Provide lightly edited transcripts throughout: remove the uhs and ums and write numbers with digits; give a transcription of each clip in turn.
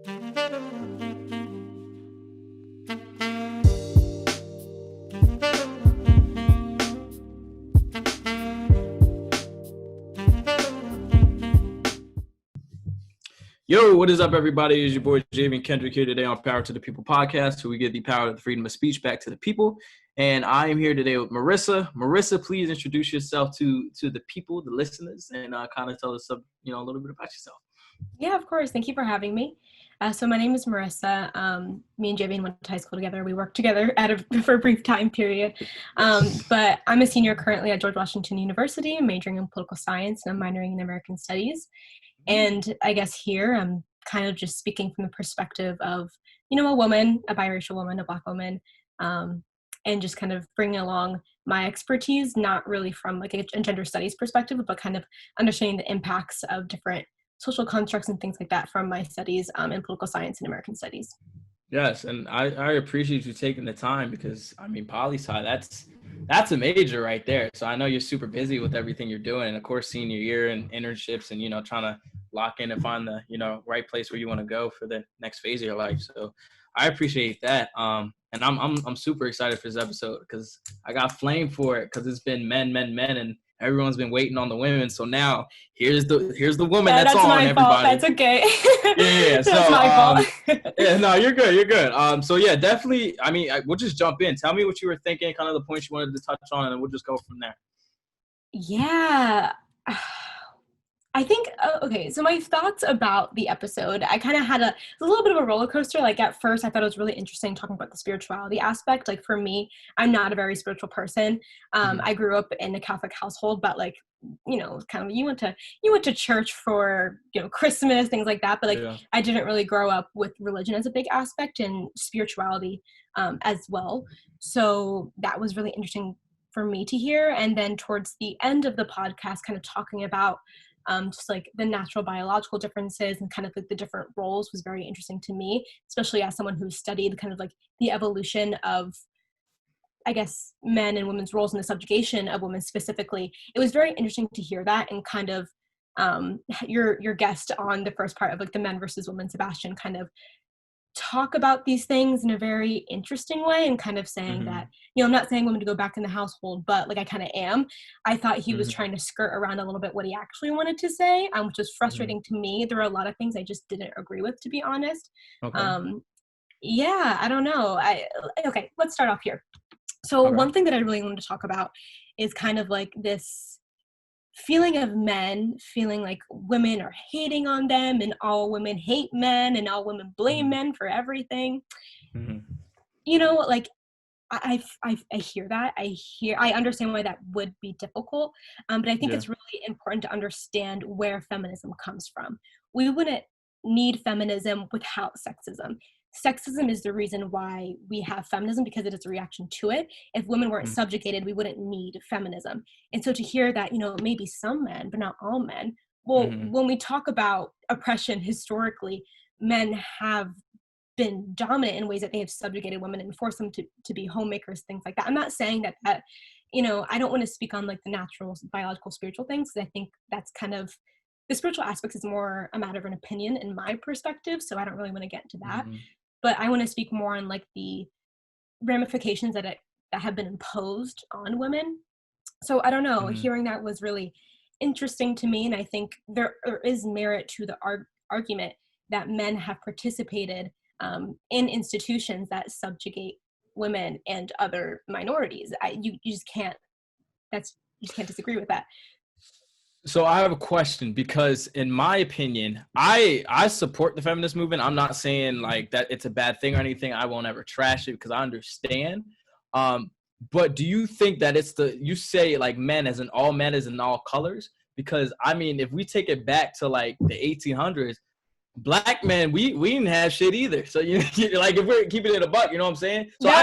Yo, what is up, everybody? It's your boy Javian Kendrick here today on Power to the People podcast, where we give the power of the freedom of speech back to the people. And I am here today with Marissa. Marissa, please introduce yourself to the people, the listeners, and kind of tell us, a little bit about yourself. Yeah, of course. Thank you for having me. So my name is Marissa. Me and Javian went to high school together. We worked together for a brief time period. But I'm a senior currently at George Washington University, majoring in political science, and I'm minoring in American studies. And I guess here I'm kind of just speaking from the perspective of, a woman, a biracial woman, a Black woman, and just kind of bringing along my expertise, not really from like a gender studies perspective, but kind of understanding the impacts of different social constructs and things like that from my studies in political science and American studies. Yes, and I appreciate you taking the time because, poli-sci, that's a major right there. So I know you're super busy with everything you're doing, and of course, senior year and internships and, trying to lock in and find the, right place where you want to go for the next phase of your life. So I appreciate that. And I'm super excited for this episode because I got flamed for it because it's been men, and everyone's been waiting on the women. So now here's the woman that's on, my everybody. Fault. That's okay. Yeah. That's so, my fault. Yeah, no, you're good. So yeah, definitely. We'll just jump in. Tell me what you were thinking, kind of the points you wanted to touch on, and then we'll just go from there. Yeah. I think, okay, so my thoughts about the episode, I kind of had a little bit of a roller coaster. Like at first I thought it was really interesting talking about the spirituality aspect. Like for me, I'm not a very spiritual person. I grew up in a Catholic household, but like, kind of, you went to church for, Christmas, things like that. But like, yeah. I didn't really grow up with religion as a big aspect and spirituality as well. So that was really interesting for me to hear. And then towards the end of the podcast, kind of talking about just like the natural biological differences and kind of like the different roles was very interesting to me, especially as someone who studied kind of like the evolution of, I guess, men and women's roles and the subjugation of women specifically. It was very interesting to hear that, and kind of your guest on the first part of like the men versus women, Sebastian, kind of talk about these things in a very interesting way, and kind of saying that, I'm not saying women to go back in the household, but like I kind of am. I thought he was trying to skirt around a little bit what he actually wanted to say, which was frustrating to me. There were a lot of things I just didn't agree with, to be honest. Okay. Yeah, I don't know. Okay, let's start off here. So one thing that I really wanted to talk about is kind of like this feeling of men feeling like women are hating on them, and all women hate men, and all women blame men for everything. Like I hear that. I understand why that would be difficult, but I think it's really important to understand where feminism comes from. We wouldn't need feminism without sexism. Sexism is the reason why we have feminism, because it is a reaction to it. If women weren't subjugated, we wouldn't need feminism. And so to hear that, maybe some men, but not all men, well, when we talk about oppression historically, men have been dominant in ways that they have subjugated women and forced them to be homemakers, things like that. I'm not saying that I don't want to speak on like the natural, biological, spiritual things, because I think that's kind of, the spiritual aspects is more a matter of an opinion in my perspective, so I don't really want to get into that. But I want to speak more on like the ramifications that have been imposed on women. So I don't know, hearing that was really interesting to me, and I think there is merit to the argument that men have participated in institutions that subjugate women and other minorities. You just can't disagree with that. So I have a question, because in my opinion, I support the feminist movement. I'm not saying like that it's a bad thing or anything. I won't ever trash it because I understand. But do you think that you say like men as in all colors? Because if we take it back to like the 1800s, Black men, we didn't have shit either. So like if we're keeping it a buck, you know what I'm saying? So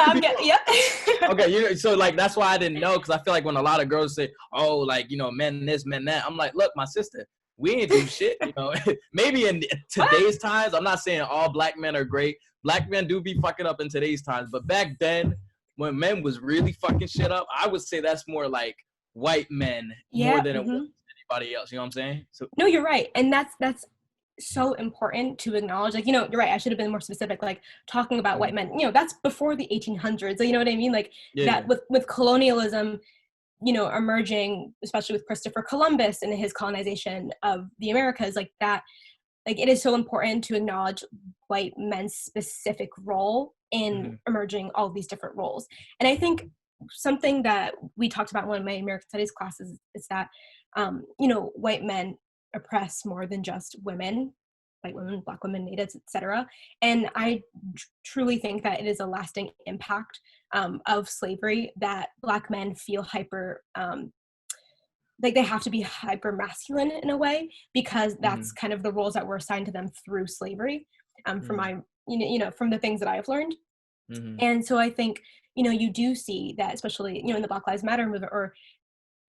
okay, so like that's why I didn't know, because I feel like when a lot of girls say, oh, like men this, men that, I'm like, look, my sister, we ain't do shit. Maybe in today's times, I'm not saying all Black men are great. Black men do be fucking up in today's times, but back then, when men was really fucking shit up, I would say that's more like white men more than it was anybody else. You know what I'm saying? So no, you're right, and that's so important to acknowledge, like, you're right, I should have been more specific, like talking about white men, that's before the 1800s, you know what I mean? Like that Yeah. with colonialism, emerging, especially with Christopher Columbus and his colonization of the Americas, like that, like it is so important to acknowledge white men's specific role in emerging all of these different roles. And I think something that we talked about in one of my American Studies classes is that, white men oppress more than just women, white women, Black women, natives, etc. And I truly think that it is a lasting impact of slavery that Black men feel hyper, like they have to be hyper masculine in a way, because that's kind of the roles that were assigned to them through slavery, from my, from the things that I've learned. And so I think, you do see that, especially, in the Black Lives Matter movement or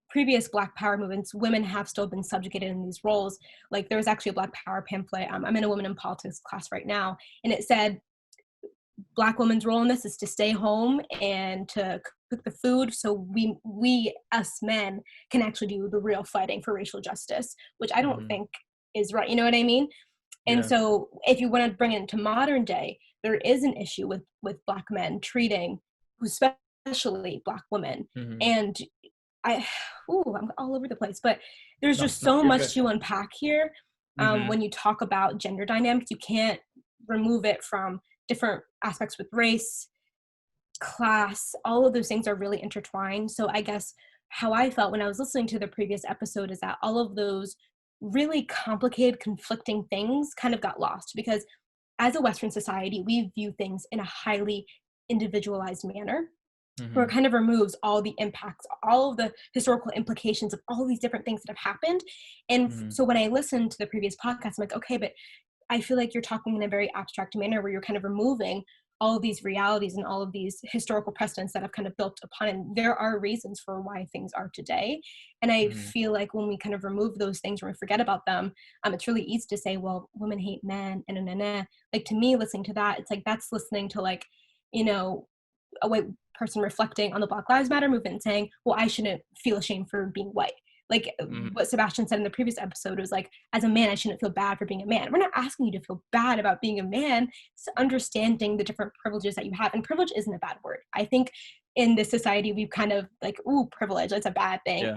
previous Black Power movements, women have still been subjugated in these roles. Like there was actually a Black Power pamphlet. I'm in a women in politics class right now, and it said Black women's role in this is to stay home and to cook the food, so we us men can actually do the real fighting for racial justice, which I don't think is right. You know what I mean? And so if you want to bring it into modern day, there is an issue with Black men treating, especially Black women. And I'm all over the place, but there's just so much to unpack here. When you talk about gender dynamics, you can't remove it from different aspects with race, class, all of those things are really intertwined. So I guess how I felt when I was listening to the previous episode is that all of those really complicated, conflicting things kind of got lost, because as a Western society, we view things in a highly individualized manner, where it kind of removes all the impacts, all of the historical implications of all these different things that have happened. And so when I listened to the previous podcast, I'm like, okay, but I feel like you're talking in a very abstract manner where you're kind of removing all of these realities and all of these historical precedents that have kind of built upon it. And there are reasons for why things are today. And I feel like when we kind of remove those things, when we forget about them, it's really easy to say, well, women hate men, and like, to me, listening to that, it's like, that's listening to, like, a white person reflecting on the Black Lives Matter movement and saying, well, I shouldn't feel ashamed for being white. Like what Sebastian said in the previous episode was like, as a man, I shouldn't feel bad for being a man. We're not asking you to feel bad about being a man. It's understanding the different privileges that you have. And privilege isn't a bad word. I think in this society, we've kind of like, ooh, privilege, that's a bad thing.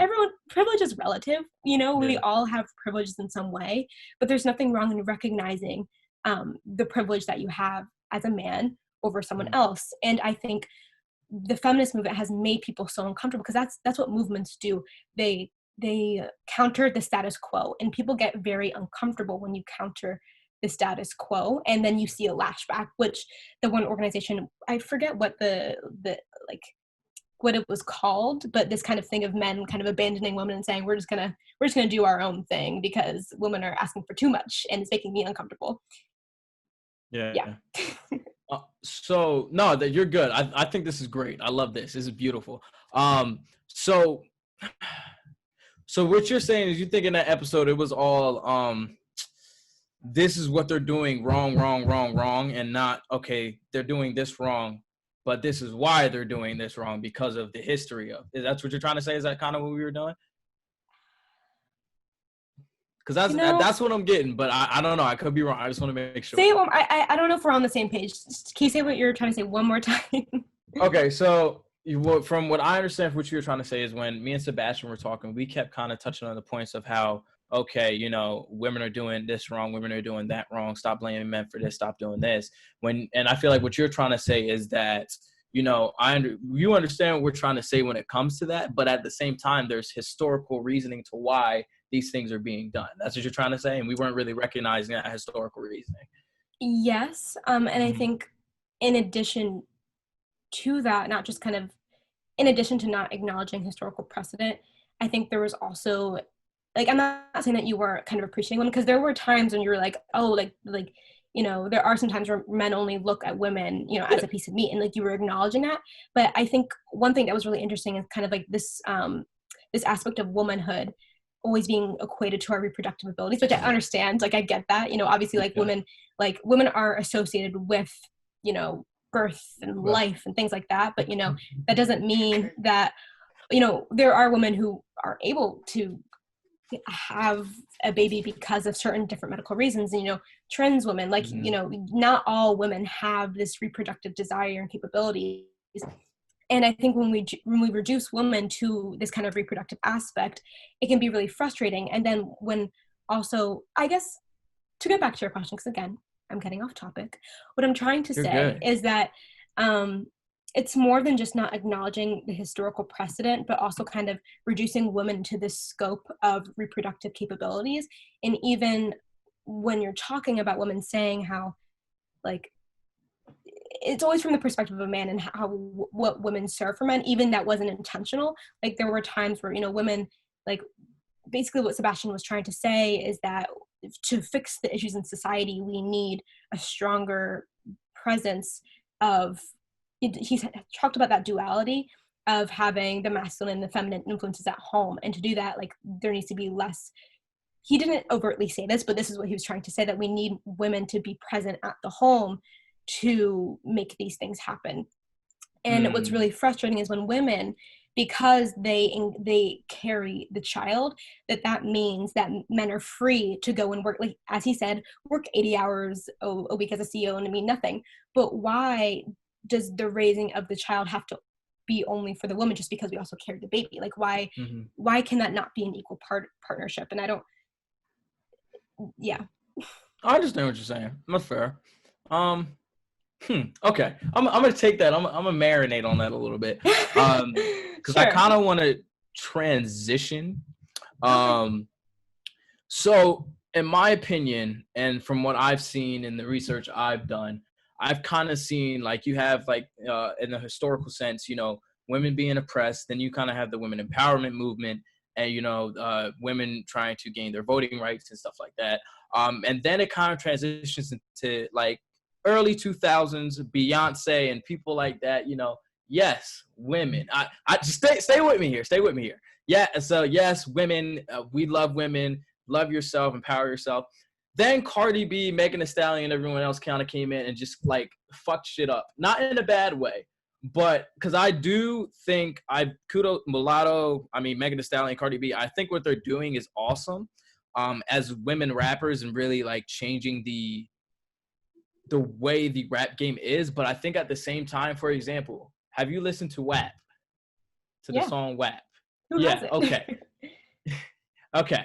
Privilege is relative. We all have privileges in some way, but there's nothing wrong in recognizing the privilege that you have as a man over someone else. And I think the feminist movement has made people so uncomfortable, because that's what movements do. They counter the status quo, and people get very uncomfortable when you counter the status quo, and then you see a lashback, which the one organization, I forget what the like what it was called, but this kind of thing of men kind of abandoning women and saying, we're just gonna do our own thing because women are asking for too much and it's making me uncomfortable. So no, that you're good. I think this is great. I love this. This is beautiful. So what you're saying is, you think in that episode it was all this is what they're doing wrong, and not, okay, they're doing this wrong, but this is why they're doing this wrong, because of the history of. That's what you're trying to say? Is that kind of what we were doing? Because that's what I'm getting, but I don't know. I could be wrong. I just want to make sure. Say it one. I don't know if we're on the same page. Can you say what you're trying to say one more time? Okay, so from what I understand, what you were trying to say is, when me and Sebastian were talking, we kept kind of touching on the points of how, okay, women are doing this wrong, women are doing that wrong. Stop blaming men for this. Stop doing this. And I feel like what you're trying to say is that, you understand what we're trying to say when it comes to that, but at the same time, there's historical reasoning to why these things are being done. That's what you're trying to say, and we weren't really recognizing that historical reasoning. Yes, and I think in addition to that, not just kind of in addition to not acknowledging historical precedent, I think there was also, like, I'm not saying that you weren't kind of appreciating women, because there were times when you were like, oh, like there are some times where men only look at women, as a piece of meat, and like you were acknowledging that. But I think one thing that was really interesting is kind of like this this aspect of womanhood always being equated to our reproductive abilities, which I understand. Like, I get that, obviously, like women are associated with, birth and life and things like that. But, that doesn't mean that, there are women who are able to, have a baby because of certain different medical reasons. And, trans women, like, not all women have this reproductive desire and capabilities. And I think when we reduce women to this kind of reproductive aspect, it can be really frustrating. And then when also, I guess, to get back to your question, because again, I'm getting off topic, what I'm trying to say is that it's more than just not acknowledging the historical precedent, but also kind of reducing women to the scope of reproductive capabilities. And even when you're talking about women, saying how, like, it's always from the perspective of a man and how what women serve for men, even that wasn't intentional. Like, there were times where, women, like, basically what Sebastian was trying to say is that to fix the issues in society, we need a stronger presence of, he talked about that duality of having the masculine and the feminine influences at home. And to do that, like, there needs to be less, he didn't overtly say this, but this is what he was trying to say, that we need women to be present at the home to make these things happen. And what's really frustrating is when women, because they carry the child, that means that men are free to go and work, like, as he said, work 80 hours a week as a CEO and mean nothing. But why does the raising of the child have to be only for the woman just because we also carry the baby? Like, why can that not be an equal partnership? And I don't, I understand what you're saying. That's fair. Okay, I'm gonna take that. I'm gonna marinate on that a little bit, because I kind of want to transition. So in my opinion, and from what I've seen in the research I've done, I've kind of seen, like, you have, like, in the historical sense, women being oppressed. Then you kind of have the women empowerment movement, and women trying to gain their voting rights and stuff like that. And then it kind of transitions into, like, early 2000s, Beyonce and people like that. Yes, women. I just stay with me here. Stay with me here. Yeah. So yes, women. We love women. Love yourself. Empower yourself. Then Cardi B, Megan Thee Stallion, and everyone else kind of came in and just, like, fucked shit up. Not in a bad way, but because I do think kudos Mulatto. I mean, Megan Thee Stallion, Cardi B. I think what they're doing is awesome. As women rappers, and really, like, changing the way the rap game is. But I think at the same time, for example, have you listened to WAP? To the song WAP? Who hasn't? Okay. Okay.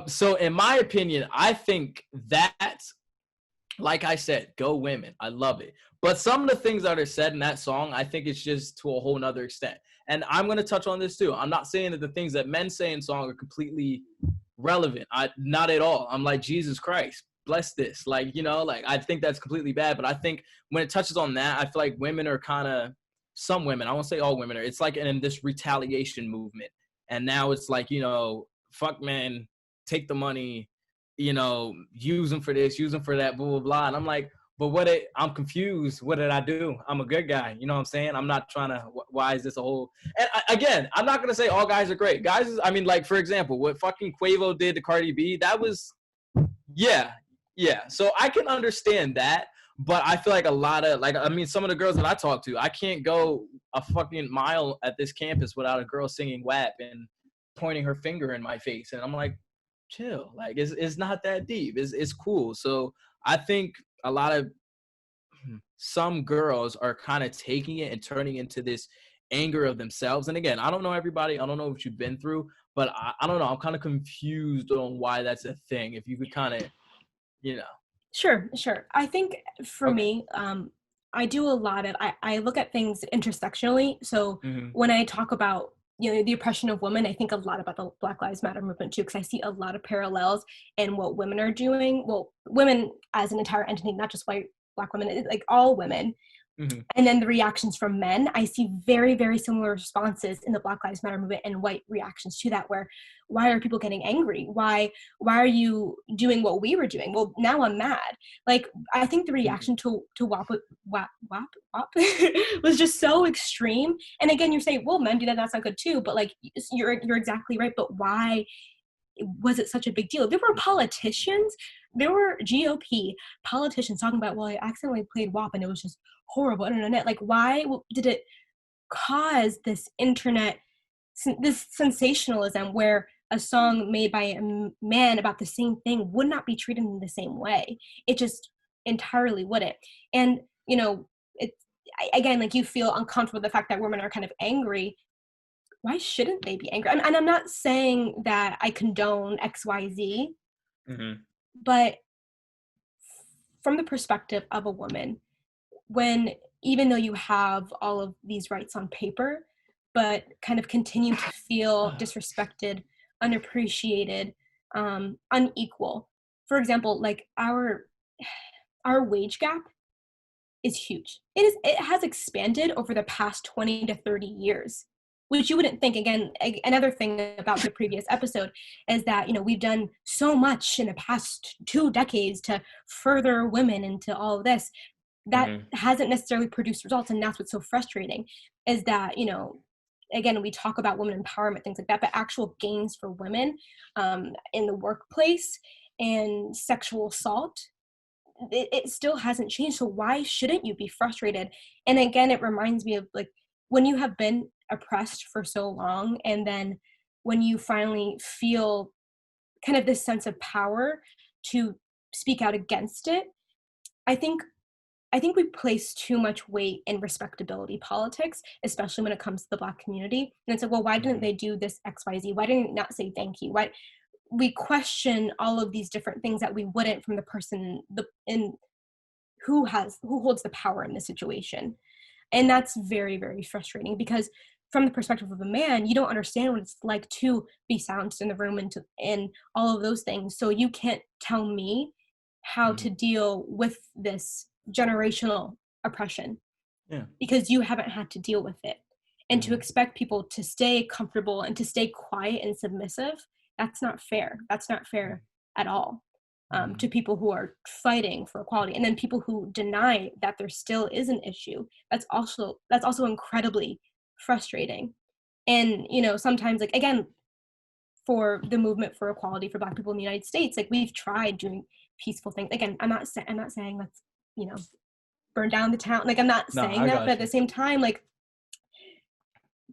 So in my opinion, I think that, like I said, go women. I love it. But some of the things that are said in that song, I think it's just to a whole nother extent. And I'm going to touch on this too. I'm not saying that the things that men say in song are completely relevant. Not at all. I'm like, Jesus Christ, bless this. Like, like, I think that's completely bad. But I think when it touches on that, I feel like women are kind of, some women, I won't say all women are, it's like in this retaliation movement. And now it's like, fuck men, take the money, use them for this, use them for that, blah, blah, blah. And I'm like, but I'm confused. What did I do? I'm a good guy. You know what I'm saying? I'm not trying to, why is this a whole, and again, I'm not going to say all guys are great. Guys, I mean, like, for example, what fucking Quavo did to Cardi B, that was, yeah. So I can understand that, but I feel like a lot of, like, I mean, some of the girls that I talk to, I can't go a fucking mile at this campus without a girl singing WAP and pointing her finger in my face. And I'm like, chill. Like, it's not that deep. It's cool. So I think a lot of some girls are kind of taking it and turning into this anger of themselves. And again, I don't know everybody. I don't know what you've been through, but I don't know. I'm kind of confused on why that's a thing. If you could kind of, Sure. I think for me, I do a lot of, I look at things intersectionally. So when I talk about, the oppression of women, I think a lot about the Black Lives Matter movement too, because I see a lot of parallels in what women are doing. Well, women as an entire entity, not just white, Black women, like all women. And then the reactions from men, I see very, very similar responses in the Black Lives Matter movement and white reactions to that, where why are people getting angry? Why are you doing what we were doing? Well, now I'm mad. Like, I think the reaction to WAP was just so extreme. And again, you're saying, well, men do that, that's not good too. But like, you're exactly right. But why was it such a big deal? There were politicians, there were GOP politicians talking about, well, I accidentally played WAP and it was just horrible internet. Like, why did it cause this internet, this sensationalism where a song made by a man about the same thing would not be treated in the same way. It just entirely wouldn't. And, you know, it's, again, like, you feel uncomfortable with the fact that women are kind of angry. Why shouldn't they be angry? And I'm not saying that I condone XYZ, Mm-hmm. but from the perspective of a woman, when, even though you have all of these rights on paper, but kind of continue to feel disrespected, unappreciated, unequal. For example, like, our wage gap is huge. It has expanded over the past 20 to 30 years, which you wouldn't think. Again, another thing about the previous episode is that, you know, we've done so much in the past 2 decades to further women into all of this that Mm-hmm. hasn't necessarily produced results. And that's what's so frustrating, is that, you know, again, we talk about women empowerment, things like that, but actual gains for women in the workplace and sexual assault, it still hasn't changed. So why shouldn't you be frustrated? And again, it reminds me of, like, when you have been oppressed for so long, and then when you finally feel kind of this sense of power to speak out against it, I think I think we place too much weight in respectability politics, especially when it comes to the Black community. And it's like, well, why didn't Mm-hmm. they do this XYZ? Why didn't you not say thank you? Why, we question all of these different things that we wouldn't from the person in who holds the power in the situation. And that's very, very frustrating, because from the perspective of a man, you don't understand what it's like to be silenced in the room, and all of those things. So you can't tell me how Mm-hmm. to deal with this generational oppression, Yeah. because you haven't had to deal with it. And to Mm-hmm. expect people to stay comfortable and to stay quiet and submissive, that's not fair. That's not fair at all, Mm-hmm. to people who are fighting for equality. And then people who deny that there still is an issue, that's also incredibly frustrating. And, you know, sometimes, like, again, for the movement for equality for Black people in the United States, like, we've tried doing peaceful things. Again, I'm not saying let's, you know, burn down the town. Like, I'm not No, saying I that, but got at the you. same time, like,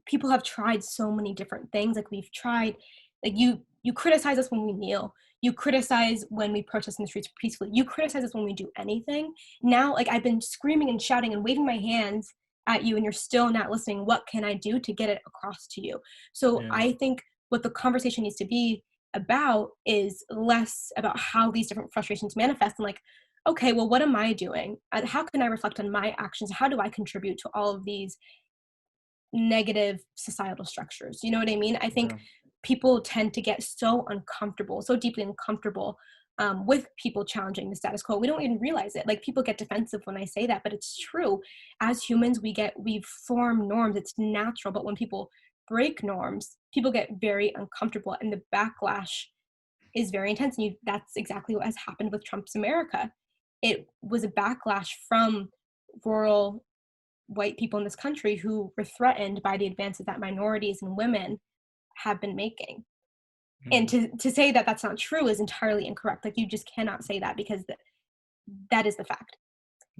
people have tried so many different things. Like, we've tried, like, you criticize us when we kneel. You criticize when we protest in the streets peacefully. You criticize us when we do anything. Now, like, I've been screaming and shouting and waving my hands at you, and you're still not listening. What can I do to get it across to you? So Yeah. I think what the conversation needs to be about is less about how these different frustrations manifest, and, like, okay, well, what am I doing? How can I reflect on my actions? How do I contribute to all of these negative societal structures? You know what I mean? I think Yeah. people tend to get so uncomfortable, so deeply uncomfortable, with people challenging the status quo. We don't even realize it. Like, people get defensive when I say that, but it's true. As humans, we form norms. It's natural. But when people break norms, people get very uncomfortable, and the backlash is very intense. And that's exactly what has happened with Trump's America. It was a backlash from rural white people in this country who were threatened by the advances that minorities and women have been making. And Mm-hmm. to say that that's not true is entirely incorrect. Like, you just cannot say that, because that is the fact.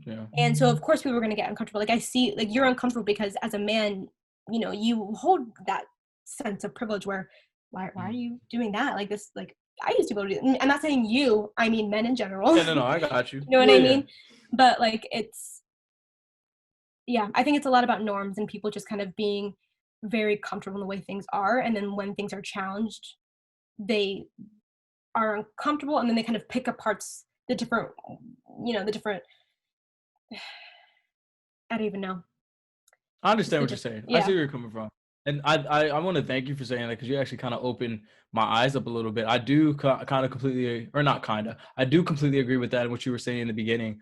Yeah. And so, of course, people are going to get uncomfortable. Like, I see, like, you're uncomfortable because as a man, you know, you hold that sense of privilege where, why are Mm-hmm. you doing that? Like, this, like, I used to be able to do. I'm not saying you, I mean men in general. Yeah. No. You No. I got you. know what Yeah. I Yeah. mean? But, like, yeah, I think it's a lot about norms and people just kind of being very comfortable in the way things are. And then when things are challenged, they are uncomfortable, and then they kind of pick apart the different, the different, I don't even know. I Just understand the what you're different, saying. I see yeah. where you're coming from, and I want to thank you for saying that, because you actually kind of opened my eyes up a little bit. I do kind of completely, or not kind of, I do completely agree with that and what you were saying in the beginning,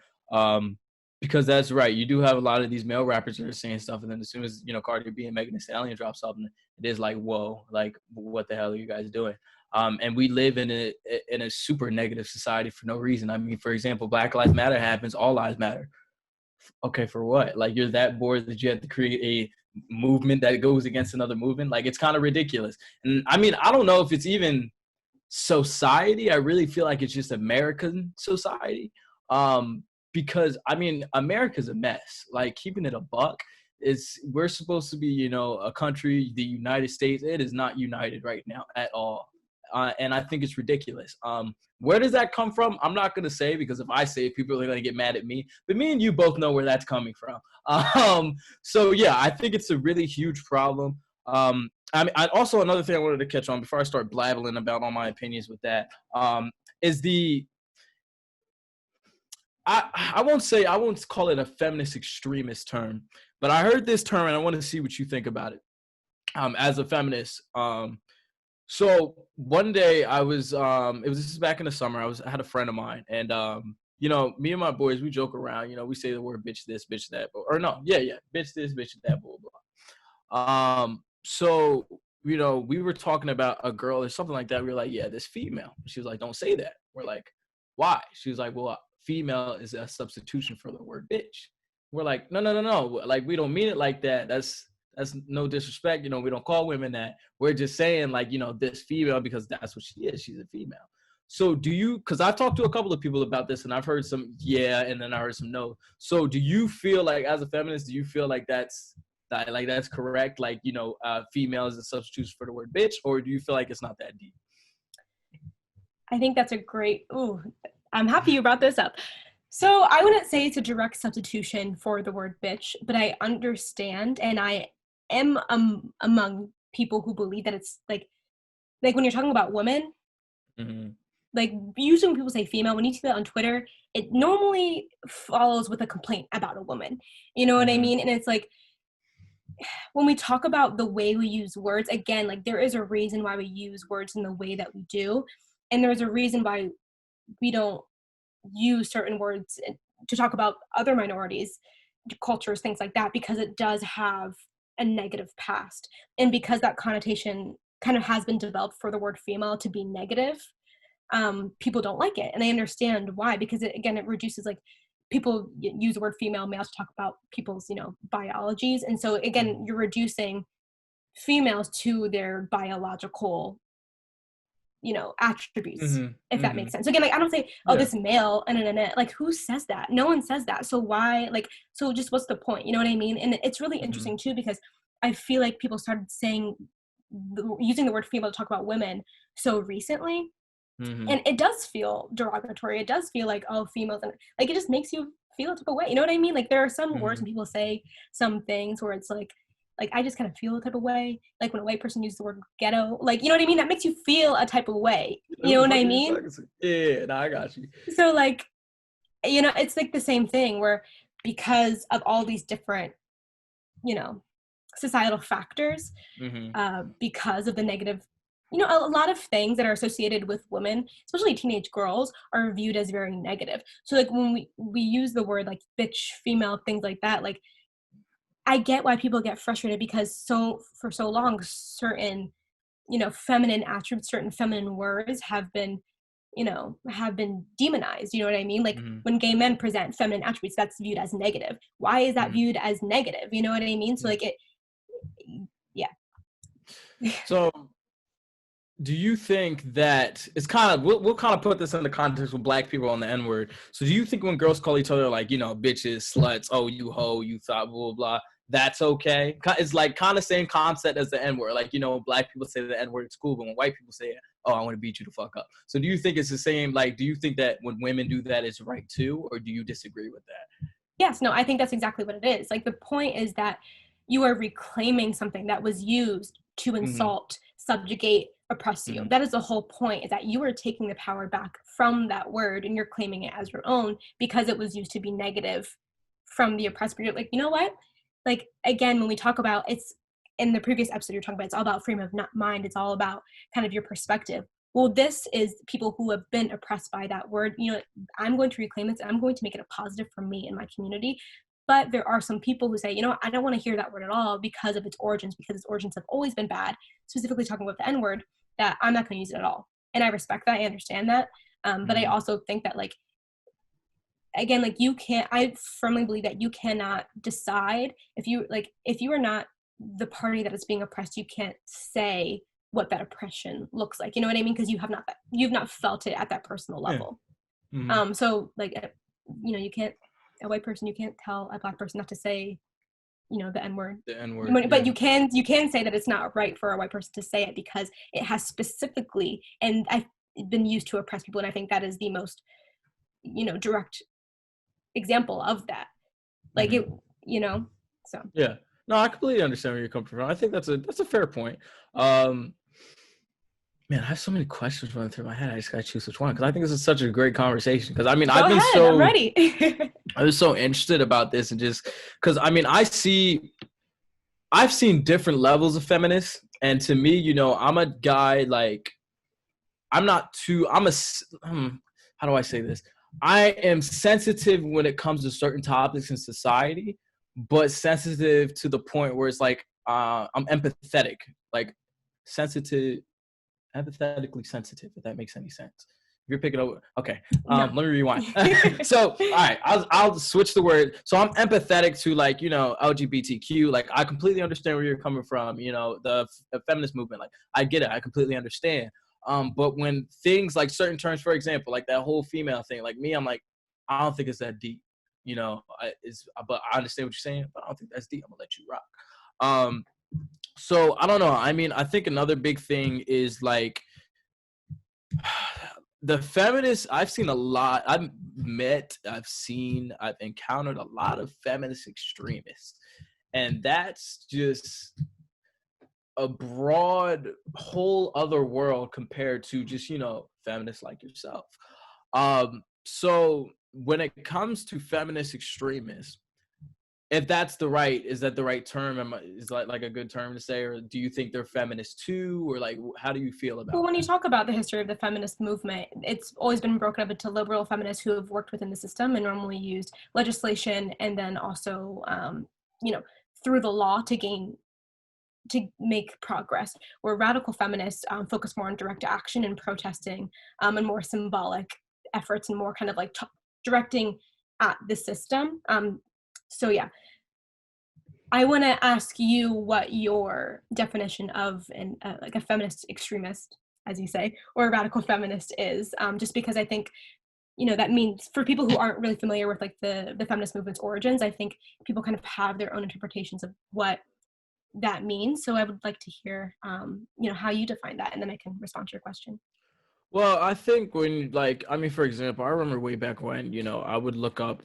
because that's right. You do have a lot of these male rappers that are saying stuff, and then as soon as Cardi B and Megan Thee Stallion drop something, it is like, whoa, like, what the hell are you guys doing? And we live in a super negative society for no reason. I mean, for example, Black Lives Matter happens, all lives matter. Okay, for what? Like, you're that bored that you have to create a movement that goes against another movement? Like, it's kind of ridiculous. And I mean, I don't know if it's even society. I really feel like it's just American society. Because I mean, America's a mess. Like, keeping it a buck, is we're supposed to be, a country, the United States. It is not united right now at all. and I think it's ridiculous. Where does that come from? I'm not going to say, because if I say it, people are going to get mad at me. But me and you both know where that's coming from. So, yeah, I think it's a really huge problem. Also, another thing I wanted to catch on before I start blabbling about all my opinions with that is I won't call it a feminist extremist term, but I heard this term and I want to see what you think about it. As a feminist, so one day this is back in the summer. I had a friend of mine, and me and my boys, we joke around. We say the word bitch this, bitch that, bitch this, bitch that, blah blah. So we were talking about a girl or something like that. We were like, yeah, this female. She was like, don't say that. We're like, why? She was like, well, female is a substitution for the word bitch. We're like, no. Like, we don't mean it like that. That's no disrespect. We don't call women that. We're just saying, like, this female, because that's what she is. She's a female. So because I've talked to a couple of people about this, and I've heard some yeah, and then I heard some no. So do you feel like, as a feminist, do you feel like that's correct? Like, female is a substitution for the word bitch, or do you feel like it's not that deep? I think that's I'm happy you brought this up. So I wouldn't say it's a direct substitution for the word bitch, but I understand, and I am among people who believe that it's like when you're talking about women, mm-hmm. like usually when people say female, when you see that on Twitter, it normally follows with a complaint about a woman. You know what I mean? And it's like, when we talk about the way we use words, again, like there is a reason why we use words in the way that we do. And there's a reason why we don't use certain words to talk about other minorities, cultures, things like that, because it does have a negative past. And because that connotation kind of has been developed for the word female to be negative, people don't like it. And I understand why, because it reduces, like, people use the word female, male to talk about people's, biologies. And so again, you're reducing females to their biological, attributes, if that makes sense. So again, like, I don't say, this male, and like, who says that? No one says that. So why, so just what's the point? You know what I mean? And it's really interesting too, because I feel like people started using the word female to talk about women so recently. And it does feel derogatory. It does feel like, females, and like, it just makes you feel a type of way. You know what I mean? Like, there are some words when people say some things where it's like I just kind of feel a type of way. Like when a white person uses the word ghetto, like, you know what I mean? That makes you feel a type of way. You know what I mean? Yeah, no, I got you. So, like, it's like the same thing where, because of all these different, societal factors, because of the negative, a lot of things that are associated with women, especially teenage girls, are viewed as very negative. So, like, when we use the word like bitch, female, things like that, like, I get why people get frustrated, because for so long, certain, feminine attributes, certain feminine words have been demonized. You know what I mean? Like, when gay men present feminine attributes, that's viewed as negative. Why is that viewed as negative? You know what I mean? So like yeah. So do you think that it's kind of, we'll kind of put this in the context with Black people on the N-word. So do you think when girls call each other, like, bitches, sluts, oh, you hoe, you thought, blah, blah, blah, that's okay? It's like kind of same concept as the N-word. Like, Black people say the N-word at school, but when white people say it, oh, I want to beat you the fuck up. So do you think it's the same? Like, do you think that when women do that, it's right too? Or do you disagree with that? Yes, no, I think that's exactly what it is. Like, the point is that you are reclaiming something that was used to insult, subjugate, oppress you. That is the whole point, is that you are taking the power back from that word and you're claiming it as your own, because it was used to be negative from the oppressed. But you're like, you know what? Like, again, when we talk about, it's in the previous episode, you're talking about, it's all about frame of mind. It's all about kind of your perspective. Well, this is people who have been oppressed by that word. I'm going to reclaim this, and I'm going to make it a positive for me and my community. But there are some people who say, I don't want to hear that word at all because of its origins, because its origins have always been bad, specifically talking about the N-word, that I'm not going to use it at all. And I respect that. I understand that. But I also think that, like, again, like, I firmly believe that you cannot decide if you are not the party that is being oppressed, you can't say what that oppression looks like. You know what I mean? Because you've not felt it at that personal level. So, like, you can't, a white person, you can't tell a Black person not to say the N word. The N word. But Yeah. you can say that it's not right for a white person to say it because it has specifically, and I've been used to oppress people, and I think that is the most, direct example of that. Like Mhm. it, so. Yeah. No, I completely understand where you're coming from. I think that's a fair point. Man, I have so many questions running through my head. I just gotta choose which one because I think this is such a great conversation. Because I mean, Go ahead, I'm ready. I was so interested about this and just because I mean, I've seen different levels of feminists, and to me, I'm a guy like I'm not too. How do I say this? I am sensitive when it comes to certain topics in society, but sensitive to the point where it's like I'm empathetic, like sensitive, empathetically sensitive. If that makes any sense. If you're picking up, okay. No. Let me rewind. So, all right, I'll switch the word. So I'm empathetic to like LGBTQ. Like I completely understand where you're coming from. The feminist movement. Like I get it. I completely understand. But when things like certain terms, for example, like that whole female thing, like me, I'm like, I don't think it's that deep. But I understand what you're saying, but I don't think that's deep. I'm gonna let you rock. So I don't know. I mean, I think another big thing is like the feminists. I've seen a lot. I've encountered a lot of feminist extremists, and that's just a broad whole other world compared to just feminists like yourself. So when it comes to feminist extremists, if that's is that the right term? Is that like a good term to say, or do you think they're feminists too, or like how do you feel about Well, when that? you talk about the history of the feminist movement, it's always been broken up into liberal feminists who have worked within the system and normally used legislation and then also, through the law to make progress, where radical feminists focus more on direct action and protesting, and more symbolic efforts and more kind of like directing at the system. So yeah, I want to ask you what your definition of like a feminist extremist, as you say, or a radical feminist is, just because I think that means for people who aren't really familiar with like the feminist movement's origins, I think people kind of have their own interpretations of what that means. So I would like to hear, how you define that, and then I can respond to your question. Well, I think for example, I remember way back when, I would look up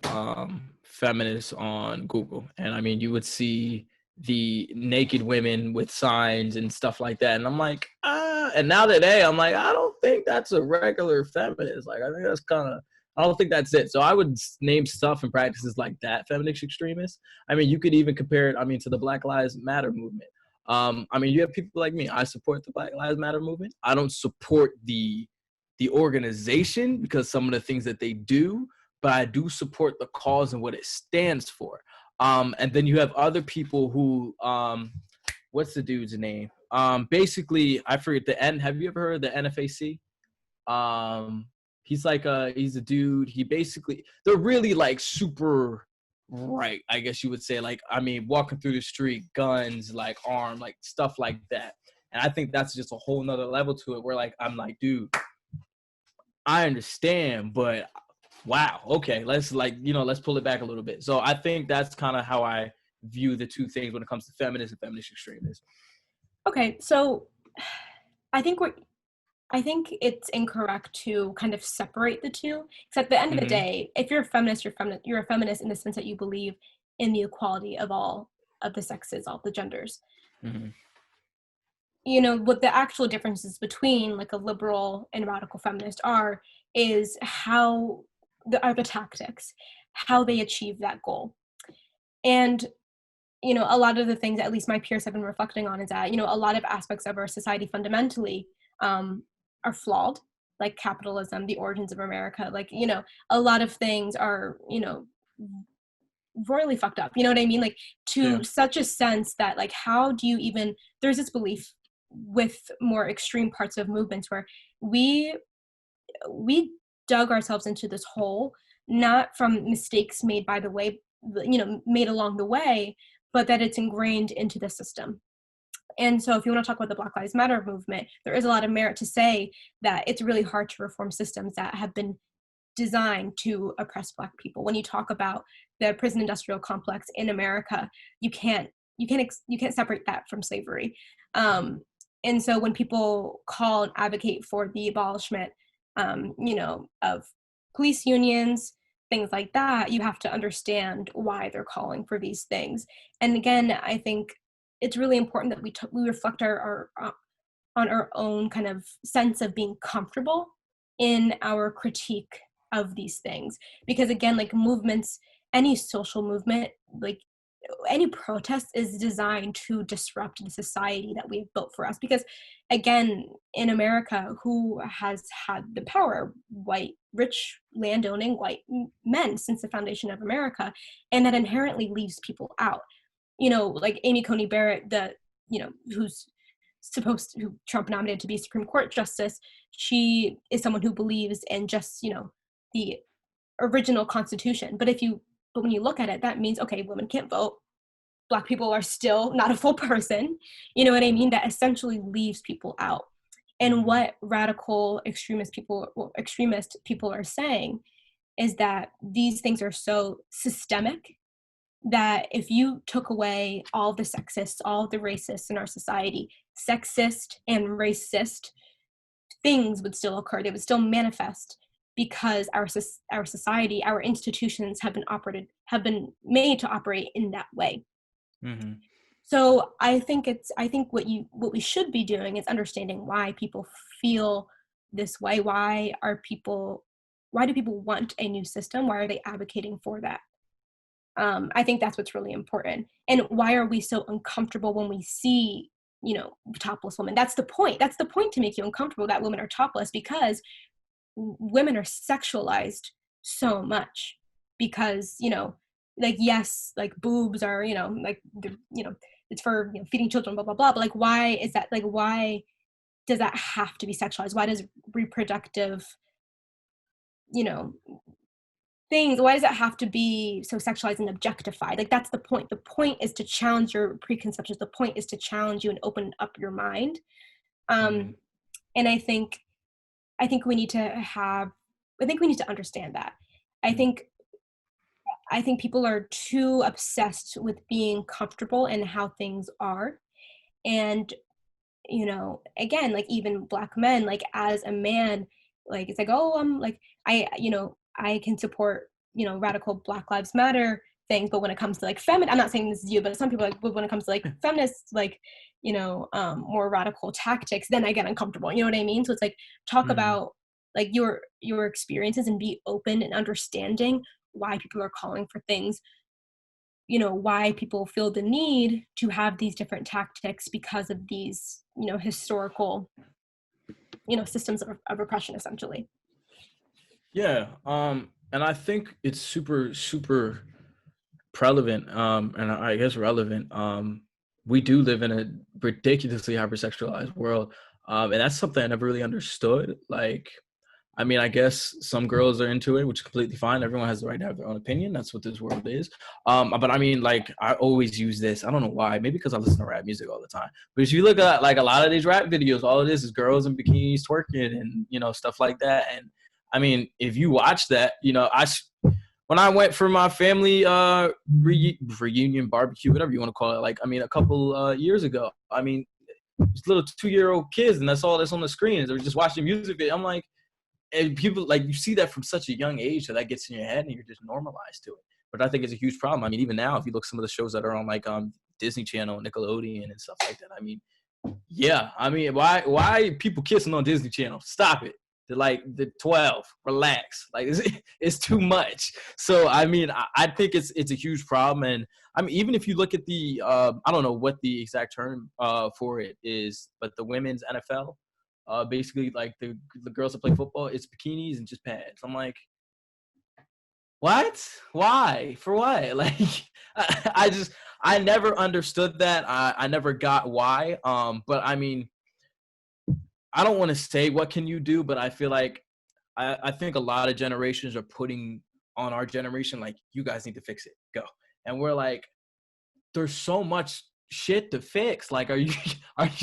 feminists on Google, and I mean, you would see the naked women with signs and stuff like that, and I'm like, and now today, I'm like, I don't think that's a regular feminist. Like, I think I don't think that's it. So I would name stuff and practices like that feminist extremists. I mean, you could even compare it, to the Black Lives Matter movement. I mean, you have people like me. I support the Black Lives Matter movement. I don't support the organization because some of the things that they do, but I do support the cause and what it stands for. And then you have other people who, what's the dude's name? Basically, I forget the N. Have you ever heard of the NFAC? He's a dude. They're really like super right, I guess you would say. Like, I mean, walking through the street, guns, like armed, like stuff like that. And I think that's just a whole nother level to it where like, I'm like, dude, I understand, but wow, okay, let's pull it back a little bit. So I think that's kind of how I view the two things when it comes to feminists and feminist extremists. Okay, so I think it's incorrect to kind of separate the two. Because at the end of the Mm-hmm. day, if you're a feminist, you're a feminist in the sense that you believe in the equality of all of the sexes, all the genders. Mm-hmm. What the actual differences between like a liberal and radical feminist is are the tactics, how they achieve that goal. And a lot of the things, at least my peers have been reflecting on, is that a lot of aspects of our society fundamentally are flawed, like capitalism, the origins of America. Like a lot of things are royally fucked up. You know what I mean? Like Yeah. to such a sense that like how do you even? There's this belief with more extreme parts of movements where we dug ourselves into this hole not from mistakes made by the way, made along the way, but that it's ingrained into the system. And so if you want to talk about the Black Lives Matter movement, there is a lot of merit to say that it's really hard to reform systems that have been designed to oppress Black people. When you talk about the prison industrial complex in America, you can't separate that from slavery. And so when people call and advocate for the abolishment, of police unions, things like that, you have to understand why they're calling for these things. And again, I think it's really important that we reflect our on our own kind of sense of being comfortable in our critique of these things. Because again, like movements, any social movement, like any protest is designed to disrupt the society that we've built for us. Because again, in America, who has had the power? White, rich, landowning white men since the foundation of America. And that inherently leaves people out. Like Amy Coney Barrett, who's who Trump nominated to be Supreme Court justice, she is someone who believes in just, the original Constitution. But when you look at it, that means, okay, women can't vote. Black people are still not a full person. You know what I mean? That essentially leaves people out. And what radical extremist people are saying is that these things are so systemic that if you took away all the sexists, all the racists in our society, sexist and racist things would still occur. They would still manifest because our society, our institutions have been made to operate in that way. Mm-hmm. So I think what we should be doing is understanding why people feel this way. Why do people want a new system? Why are they advocating for that? I think that's what's really important. And why are we so uncomfortable when we see, topless women? That's the point. That's the point, to make you uncomfortable that women are topless, because women are sexualized so much. Because, like, yes, like boobs are, it's for feeding children, blah, blah, blah. But like, why is that? Like, why does that have to be sexualized? Why does reproductive, things, why does it have to be so sexualized and objectified? Like, that's the point. The point is to challenge your preconceptions. The point is to challenge you and open up your mind. And I think we need to understand that. I think people are too obsessed with being comfortable in how things are. And, again, like, even Black men, like, as a man, like, it's like, oh, I'm like, I can support, radical Black Lives Matter things, but when it comes to like I'm not saying this is you, but some people, like, when it comes to like feminists, like, more radical tactics, then I get uncomfortable. You know what I mean? So it's like, talk about like your experiences and be open and understanding why people are calling for things, why people feel the need to have these different tactics because of these, historical, systems of oppression, essentially. Yeah. And I think it's super, super prevalent, and I guess relevant. We do live in a ridiculously hypersexualized world. And that's something I never really understood. Like, I mean, I guess some girls are into it, which is completely fine. Everyone has the right to have their own opinion. That's what this world is. But I mean, like, I always use this. I don't know why. Maybe because I listen to rap music all the time. But if you look at like a lot of these rap videos, all of this is girls in bikinis twerking and, stuff like that. And I mean, if you watch that, when I went for my family reunion barbecue, whatever you want to call it, like, I mean, a couple years ago, I mean, it's little 2-year-old kids, and that's all that's on the screen. They're just watching music video. I'm like, and people, like, you see that from such a young age that gets in your head and you're just normalized to it. But I think it's a huge problem. I mean, even now, if you look some of the shows that are on like Disney Channel, Nickelodeon, and stuff like that, I mean, yeah, I mean, why people kissing on Disney Channel? Stop it. They're like, the 12, relax. Like, it's too much. So, I mean, I think it's a huge problem. And I mean, even if you look at the, I don't know what the exact term for it is, but the women's NFL, basically, like, the girls that play football, it's bikinis and just pads. I'm like, what? Why? For what? Like, I never understood that. I never got why. But I mean, I don't want to say what can you do, but I feel like I think a lot of generations are putting on our generation, like, you guys need to fix it. Go. And we're like, there's so much shit to fix. Like, are you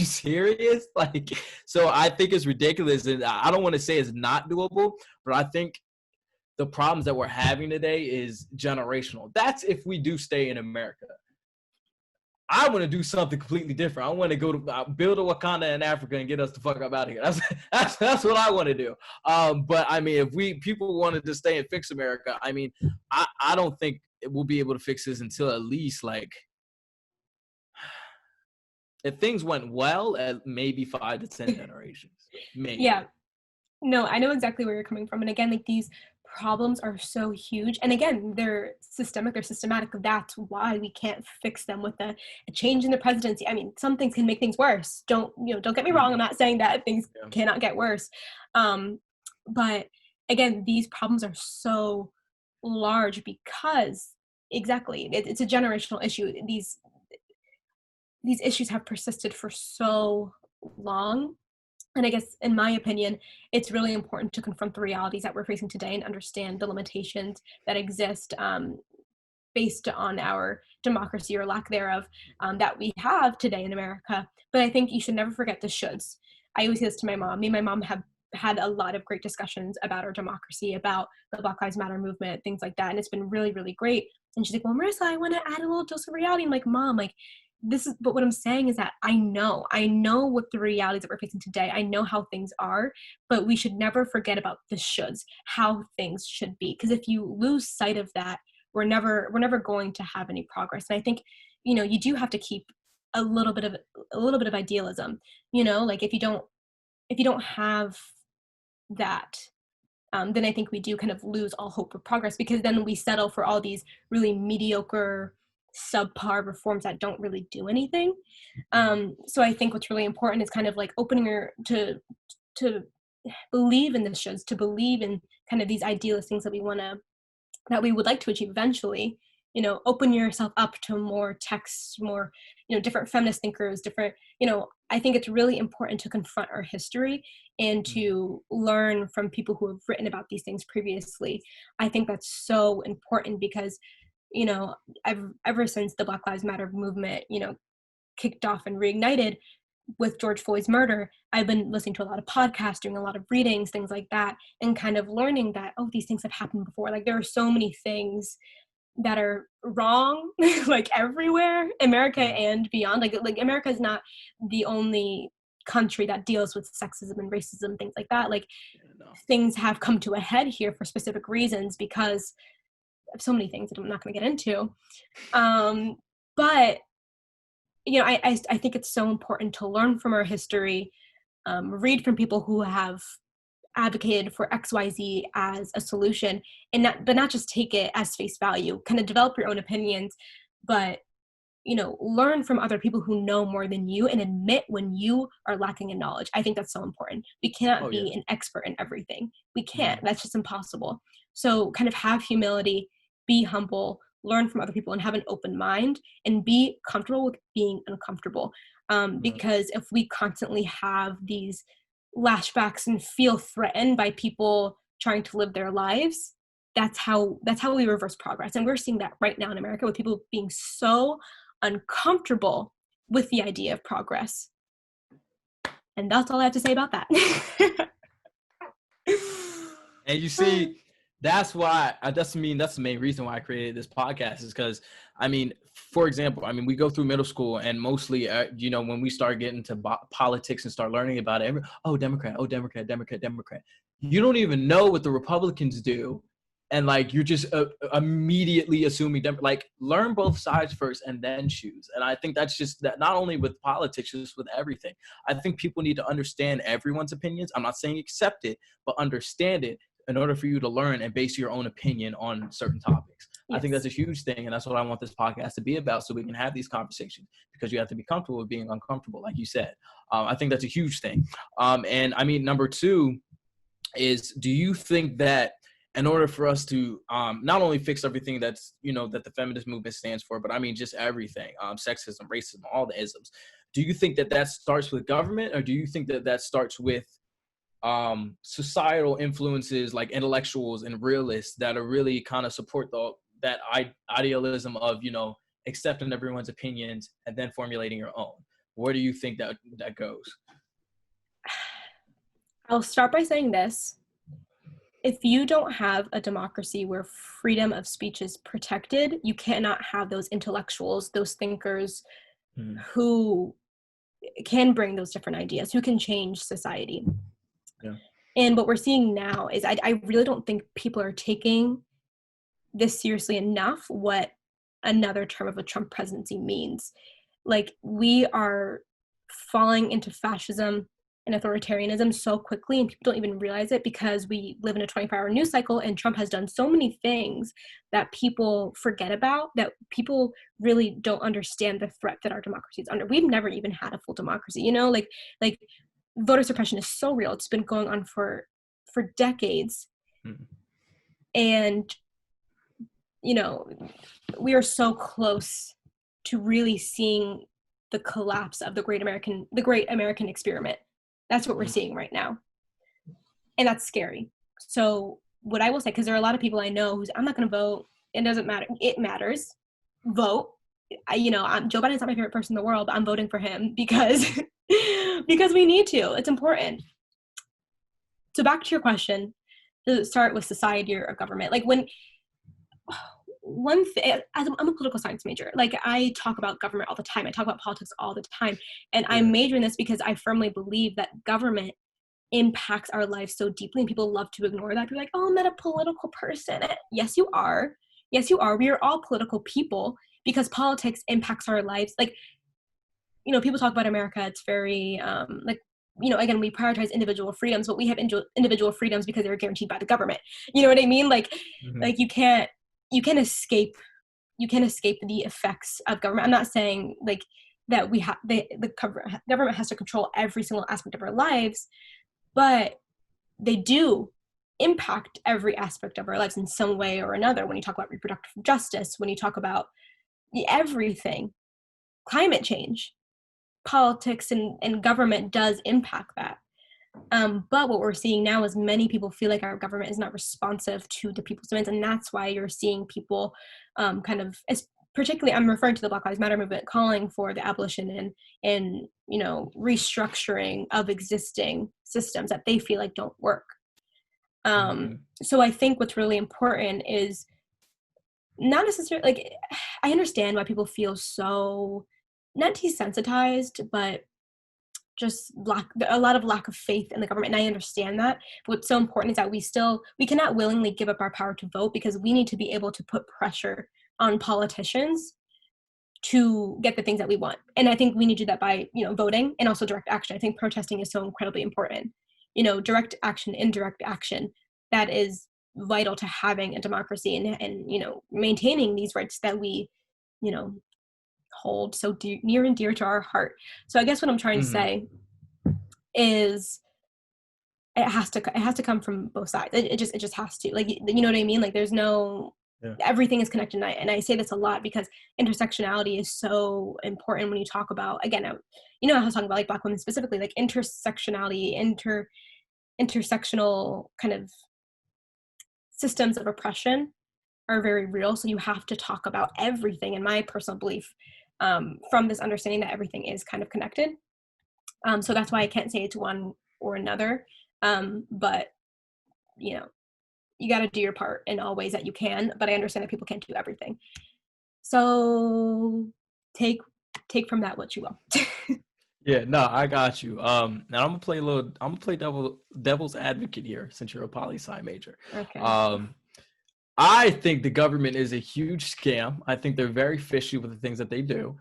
serious? Like, so I think it's ridiculous. And I don't want to say it's not doable, but I think the problems that we're having today is generational. That's if we do stay in America. I want to do something completely different. I want to go to build a Wakanda in Africa and get us the fuck up out of here. That's what I want to do. But I mean, if people wanted to stay and fix America, I mean, I don't think we'll be able to fix this until at least like, if things went well, at maybe 5 to 10 generations. Maybe. Yeah. No, I know exactly where you're coming from. And again, like these problems are so huge. And again, they're systemic, they're systematic. That's why we can't fix them with a change in the presidency. I mean, some things can make things worse. Don't get me wrong. I'm not saying that things cannot get worse. But again, these problems are so large because exactly, it's a generational issue. These issues have persisted for so long. And I guess, in my opinion, it's really important to confront the realities that we're facing today and understand the limitations that exist based on our democracy or lack thereof that we have today in America. But I think you should never forget the shoulds. I always say this to my mom. Me and my mom have had a lot of great discussions about our democracy, about the Black Lives Matter movement, things like that. And it's been really, really great. And she's like, well, Marissa, I want to add a little dose of reality. I'm like, Mom, like, but what I'm saying is that I know what the realities that we're facing today. I know how things are, but we should never forget about the shoulds, how things should be. Because if you lose sight of that, we're never going to have any progress. And I think, you do have to keep a little bit of idealism, like if you don't have that, then I think we do kind of lose all hope of progress, because then we settle for all these really mediocre, subpar reforms that don't really do anything. So I think what's really important is kind of like opening to believe in the shoulds, to believe in kind of these idealist things that we would like to achieve eventually. Open yourself up to more texts, more, different feminist thinkers, different, I think it's really important to confront our history and to learn from people who have written about these things previously. I think that's so important because, ever since the Black Lives Matter movement, kicked off and reignited with George Floyd's murder, I've been listening to a lot of podcasts, doing a lot of readings, things like that, and kind of learning that, these things have happened before. Like, there are so many things that are wrong, like everywhere, America and beyond. Like America is not the only country that deals with sexism and racism, things like that. Like, things have come to a head here for specific reasons because of so many things that I'm not going to get into. But I think it's so important to learn from our history, read from people who have advocated for XYZ as a solution, but not just take it as face value. Kind of develop your own opinions, but learn from other people who know more than you and admit when you are lacking in knowledge. I think that's so important. We cannot be an expert in everything. We can't. That's just impossible. So kind of have humility, be humble, learn from other people, and have an open mind, and be comfortable with being uncomfortable. Because if we constantly have these lashbacks and feel threatened by people trying to live their lives, that's how we reverse progress. And we're seeing that right now in America, with people being so uncomfortable with the idea of progress. And that's all I have to say about that. And you see, that's the main reason why I created this podcast, is because, for example, we go through middle school, and mostly, when we start getting to politics and start learning about it, Democrat, Democrat. You don't even know what the Republicans do. And like, you're just immediately assuming learn both sides first and then choose. And I think that's just that, not only with politics, just with everything. I think people need to understand everyone's opinions. I'm not saying accept it, but understand it in order for you to learn and base your own opinion on certain topics. Yes. I think that's a huge thing. And that's what I want this podcast to be about, so we can have these conversations, because you have to be comfortable with being uncomfortable, like you said. I think that's a huge thing. And number two is, do you think that in order for us to not only fix everything that's, that the feminist movement stands for, but just everything, sexism, racism, all the isms, do you think that starts with government, or do you think that starts with societal influences, like intellectuals and realists that are really kind of support that idealism of, accepting everyone's opinions and then formulating your own? Where do you think that goes? I'll start by saying this. if you don't have a democracy where freedom of speech is protected, you cannot have those intellectuals, those thinkers who can bring those different ideas, who can change society. Yeah. And what we're seeing now is I really don't think people are taking this seriously enough, what another term of a Trump presidency means. Like, we are falling into fascism and authoritarianism so quickly, and people don't even realize it because we live in a 24-hour news cycle, and Trump has done so many things that people forget about, that people really don't understand the threat that our democracy is under. We've never even had a full democracy, you know, like voter suppression is so real. It's been going on for decades. And, you know, we are so close to really seeing the collapse of the great American experiment. That's what we're seeing right now. And that's scary. So what I will say, because there are a lot of people I know who's, I'm not going to vote. It doesn't matter. It matters. Vote. Joe Biden's not my favorite person in the world, but I'm voting for him because because we need to. It's important. So back to your question, does it start with society or government? Like, when I'm a political science major. Like, I talk about government all the time. I talk about politics all the time. And I'm majoring this because I firmly believe that government impacts our lives so deeply, and people love to ignore that. People are like, oh, I'm not a political person. Yes, you are. Yes, you are. We are all political people because politics impacts our lives. Like, you know, people talk about America. It's very, again, we prioritize individual freedoms, but we have individual freedoms because they're guaranteed by the government. You know what I mean? Like you can't escape the effects of government. I'm not saying like that we have the government has to control every single aspect of our lives, but they do impact every aspect of our lives in some way or another. When you talk about reproductive justice, when you talk about everything, climate change, politics and government does impact that. But what we're seeing now is many people feel like our government is not responsive to the people's demands, and that's why you're seeing people particularly, I'm referring to the Black Lives Matter movement, calling for the abolition and restructuring of existing systems that they feel like don't work. So I think what's really important is not necessarily, like, I understand why people feel so, not desensitized, but just a lot of lack of faith in the government, and I understand that. But what's so important is that we cannot willingly give up our power to vote, because we need to be able to put pressure on politicians to get the things that we want. And I think we need to do that by, voting, and also direct action. I think protesting is so incredibly important. Direct action, indirect action, that is vital to having a democracy and maintaining these rights that we, hold so near and dear to our heart. So I guess what I'm trying to say is it has to come from both sides. It just has to, like, you know what I mean? Like, there's no, everything is connected. And I say this a lot because intersectionality is so important when you talk about, again, I was talking about like Black women specifically, like intersectionality, intersectional kind of systems of oppression are very real. So you have to talk about everything, in my personal belief, from this understanding that everything is kind of connected. So that's why I can't say it's one or another. But you got to do your part in all ways that you can, but I understand that people can't do everything. So take from that what you will. Yeah, no, I got you. And I'm gonna play devil's advocate here, since you're a poli-sci major. Okay. I think the government is a huge scam. I think they're very fishy with the things that they do.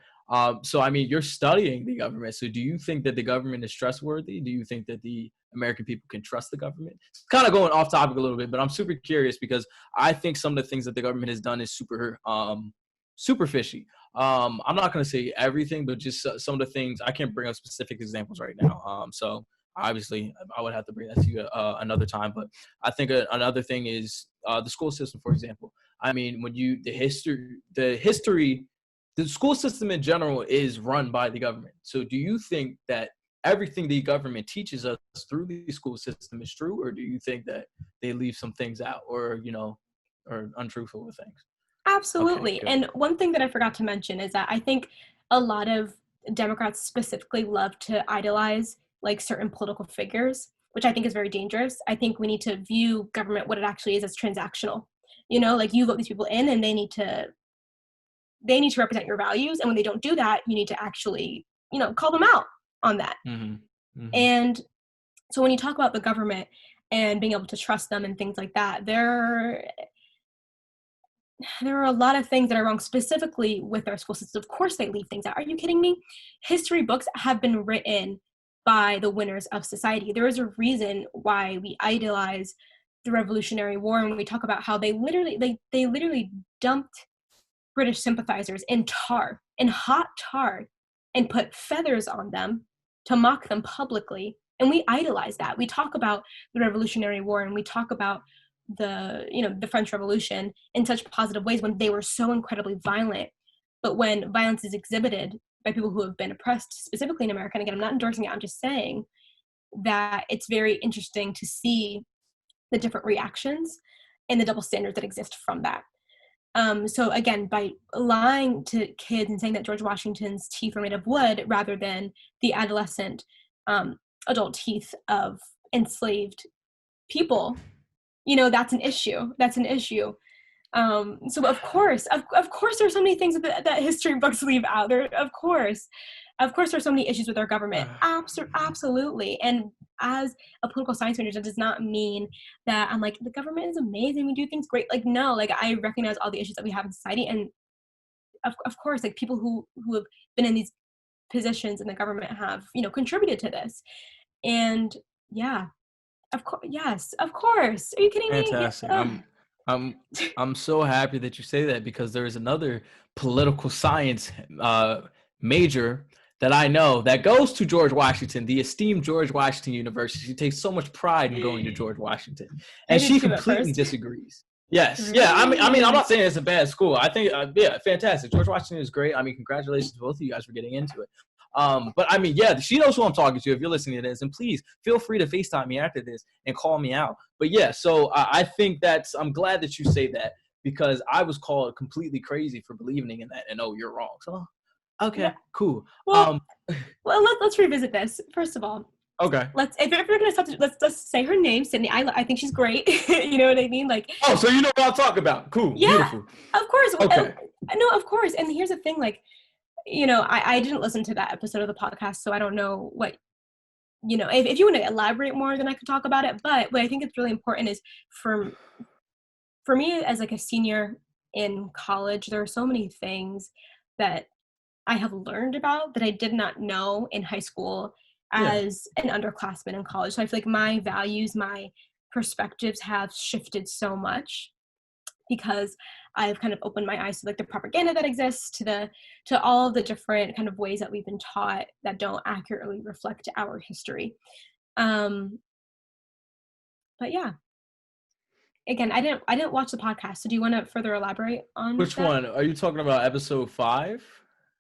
So, I mean, you're studying the government. So do you think that the government is trustworthy? Do you think that the American people can trust the government? It's kind of going off topic a little bit, but I'm super curious because I think some of the things that the government has done is super fishy. I'm not going to say everything, but just some of the things. I can't bring up specific examples right now. So obviously I would have to bring that to you another time. But I think another thing is the school system, for example. I mean, when the school system in general is run by the government. So do you think that everything the government teaches us through the school system is true, or do you think that they leave some things out, or or untruthful with things? Absolutely. Okay, And one thing that I forgot to mention is that I think a lot of Democrats specifically love to idolize like certain political figures. which I think is very dangerous. I think we need to view government, what it actually is, as transactional. Like you vote these people in and they need to represent your values. And when they don't do that, you need to actually, call them out on that. Mm-hmm. Mm-hmm. And so when you talk about the government and being able to trust them and things like that, there are a lot of things that are wrong, specifically with our school system. Of course they leave things out. Are you kidding me? History books have been written by the winners of society. There is a reason why we idolize the Revolutionary War, and we talk about how they literally dumped British sympathizers in hot tar, and put feathers on them to mock them publicly. And we idolize that. We talk about the Revolutionary War, and we talk about the French Revolution in such positive ways when they were so incredibly violent. But when violence is exhibited by people who have been oppressed, specifically in America, and again, I'm not endorsing it, I'm just saying that it's very interesting to see the different reactions and the double standards that exist from that. So again, by lying to kids and saying that George Washington's teeth were made of wood rather than the adolescent adult teeth of enslaved people, that's an issue. So of course there's so many things that history books leave out there. Of course there's so many issues with our government. Absolutely. And as a political science major, that does not mean that I'm like, the government is amazing, we do things great. Like, no, like I recognize all the issues that we have in society. And of course, like people who have been in these positions in the government have, contributed to this. And yeah, of course, yes, of course. Are you kidding me? Fantastic. I'm so happy that you say that, because there is another political science major that I know that goes to George Washington, the esteemed George Washington University. She takes so much pride in going to George Washington, and she completely disagrees. Yes, really? Yeah. I mean, I'm not saying it's a bad school. I think, fantastic. George Washington is great. I mean, congratulations to both of you guys for getting into it. But I mean, yeah, she knows who I'm talking to if you're listening to this, and please feel free to FaceTime me after this and call me out. But yeah, so I think I'm glad that you say that, because I was called completely crazy for believing in that, and you're wrong. So, okay, yeah. Cool. Well, let's revisit this. First of all, okay. If you're gonna start, let's say her name, Sydney. I think she's great. You know what I mean? Like, so you know what I'm talking about. Cool. Yeah, beautiful. Of course. Okay. No, of course. And here's the thing, like, I didn't listen to that episode of the podcast, so I don't know what, if you want to elaborate more, then I could talk about it. But what I think is really important is for me as like a senior in college, there are so many things that I have learned about that I did not know in high school as an underclassman in college. So I feel like my values, my perspectives have shifted so much because I've kind of opened my eyes to like the propaganda that exists, to all of the different kind of ways that we've been taught that don't accurately reflect our history. But yeah. Again, I didn't watch the podcast. So do you want to further elaborate on which that? one? Are you talking about episode 5?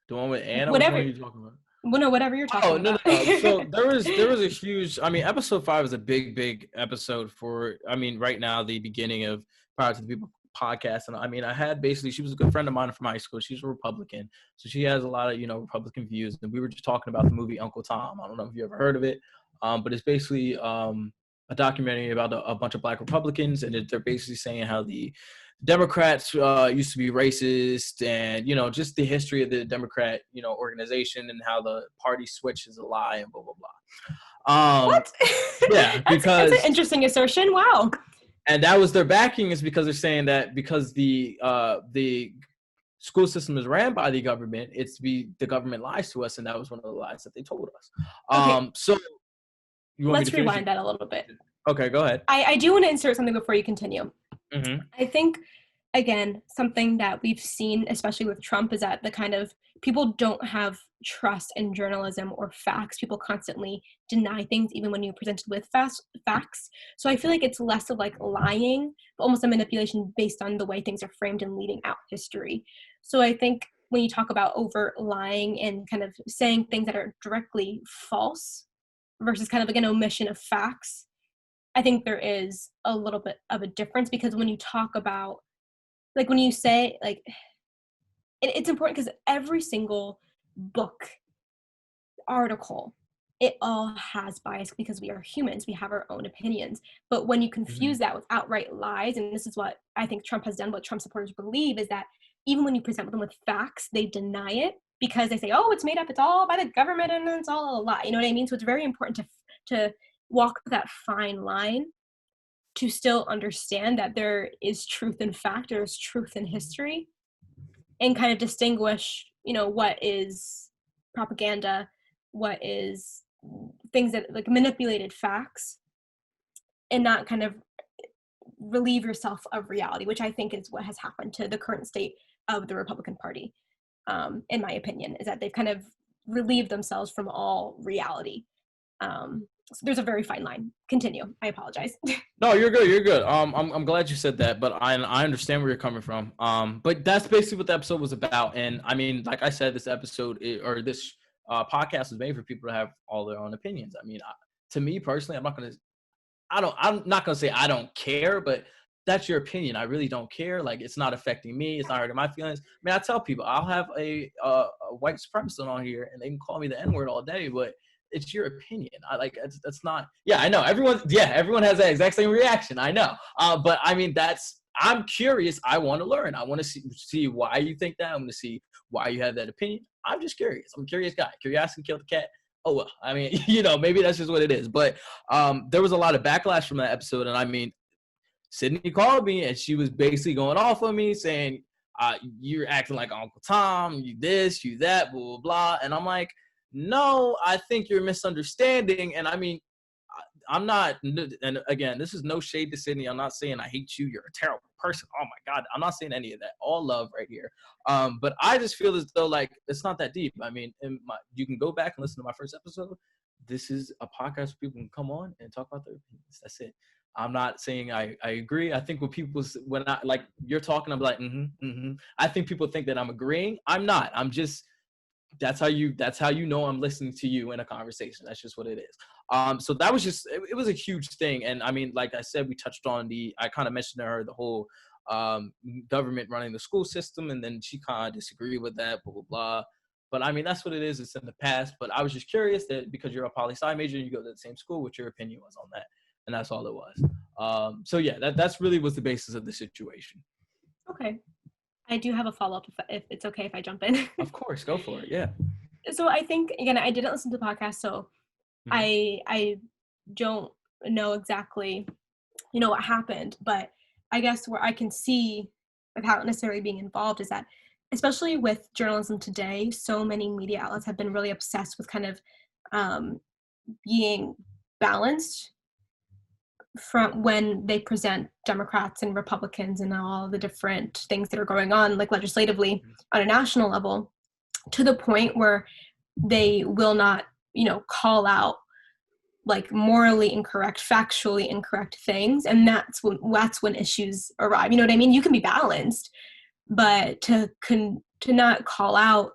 The one with Anna? Whatever. Which one are you talking about? Well, no, whatever you're talking about. No. So there was a huge, episode 5 is a big episode for, right now, the beginning of Prior to the People podcast. And I had she was a good friend of mine from high school. She's a Republican. So she has a lot of, Republican views. And we were just talking about the movie Uncle Tom. I don't know if you ever heard of it. But it's basically a documentary about a bunch of Black Republicans. And they're basically saying how the Democrats used to be racist, and just the history of the Democrat organization, and how the party switch is a lie, and blah blah blah. What? Yeah, because that's an interesting assertion. Wow. And that was their backing, is because they're saying that because the school system is ran by the government, the government lies to us, and that was one of the lies that they told us. Okay. So let's rewind that a little bit. Okay, go ahead. I do want to insert something before you continue. Mm-hmm. I think, again, something that we've seen, especially with Trump, is that the kind of people don't have trust in journalism or facts. People constantly deny things, even when you're presented with facts. So I feel like it's less of like lying, but almost a manipulation based on the way things are framed and leading out history. So I think when you talk about overt lying and kind of saying things that are directly false versus kind of like an omission of facts, I think there is a little bit of a difference, because when you talk about, like, when you say, like, it's important because every single book, article, it all has bias because we are humans. We have our own opinions. But when you confuse that with outright lies, and this is what I think Trump has done, what Trump supporters believe is that even when you present them with facts, they deny it because they say, oh, it's made up, it's all by the government, and it's all a lie. You know what I mean? So it's very important to walk that fine line to still understand that there is truth in fact, there's truth in history, and kind of distinguish, what is propaganda, what is things that like manipulated facts, and not kind of relieve yourself of reality, which I think is what has happened to the current state of the Republican Party, in my opinion, is that they've kind of relieved themselves from all reality. So there's a very fine line. Continue. I apologize. No, you're good. You're good. I'm glad you said that, but I understand where you're coming from. But that's basically what the episode was about. And I mean, like I said, this episode or this podcast is made for people to have all their own opinions. I mean, to me personally, I'm not gonna say I don't care, but that's your opinion. I really don't care. Like, it's not affecting me. It's not hurting my feelings. I mean, I tell people I'll have a white supremacist on here, and they can call me the N-word all day, but it's your opinion. That's not. Yeah, I know. Everyone has that exact same reaction. I know. But I mean, I'm curious. I want to learn. I want to see why you think that. I want to see why you have that opinion. I'm just curious. I'm a curious guy. Curiosity killed the cat. Oh, well, I mean, maybe that's just what it is. But there was a lot of backlash from that episode. And I mean, Sydney called me and she was basically going off on me saying, you're acting like Uncle Tom, you this, you that, blah, blah, blah. And I'm like, no, I think you're misunderstanding. And I mean, I'm not, and again, this is no shade to Sydney. I'm not saying I hate you. You're a terrible person. Oh my God. I'm not saying any of that. All love right here. But I just feel as though like, it's not that deep. I mean, you can go back and listen to my first episode. This is a podcast where people can come on and talk about their opinions. That's it. I'm not saying I agree. I think when I like you're talking, I'm like, I think people think that I'm agreeing. I'm not. I'm just, that's how you know I'm listening to you in a conversation. That's just what it is. So that was just, it was a huge thing. And I mean, like I said, we touched on I kind of mentioned to her the whole government running the school system, and then she kind of disagreed with that, blah, blah, blah. But I mean, that's what it is. It's in the past. But I was just curious that because you're a poli-sci major and you go to the same school, what your opinion was on that. And that's all it was. So yeah, that's really was the basis of the situation. Okay. I do have a follow-up if it's okay if I jump in. Of course, go for it. Yeah. So I think, again, I didn't listen to the podcast, so I don't know exactly, what happened, but I guess where I can see without necessarily being involved is that, especially with journalism today, so many media outlets have been really obsessed with kind of being balanced from when they present Democrats and Republicans and all the different things that are going on, like legislatively on a national level, to the point where they will not, call out like morally incorrect, factually incorrect things. And that's when issues arrive. You know what I mean? You can be balanced, but to not call out